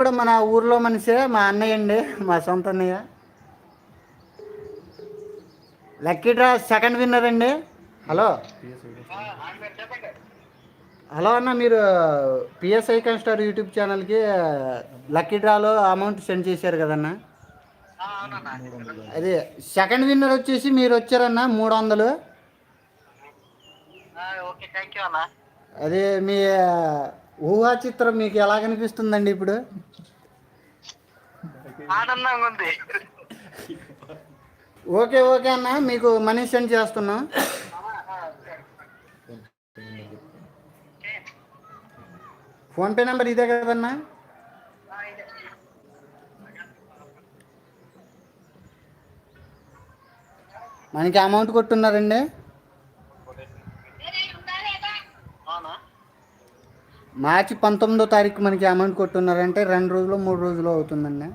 కూడా మన ఊర్లో మనిషే, మా అన్నయ్య అండి, మా సొంత అన్నయ్య. లక్కీ డ్రా సెకండ్ విన్నర్ అండి. హలో హలో అన్న, మీరు పిఎస్ఐ స్టార్ యూట్యూబ్ ఛానల్కి లక్కీ డ్రాలో అమౌంట్ సెండ్ చేశారు కదన్నా. అదే సెకండ్ విన్నర్ వచ్చేసి మీరు వచ్చారన్న 300. ఓకే, థ్యాంక్ యూ అన్న. అదే మీ ఊహా చిత్రం మీకు ఎలాగనిపిస్తుందండి ఇప్పుడు? ఆనందంగా ఉంది. ఓకే ఓకే అన్న, మీకు మనీ సెండ్ చేస్తున్నాం. ఫోన్పే నెంబర్ ఇదే కదన్నా? మనకి అమౌంట్ కొట్టున్నారండి. మార్చి 19వ తారీఖు మనకి అమౌంట్ కొట్టున్నారంటే 2 రోజులు 3 రోజులు అవుతుందండి.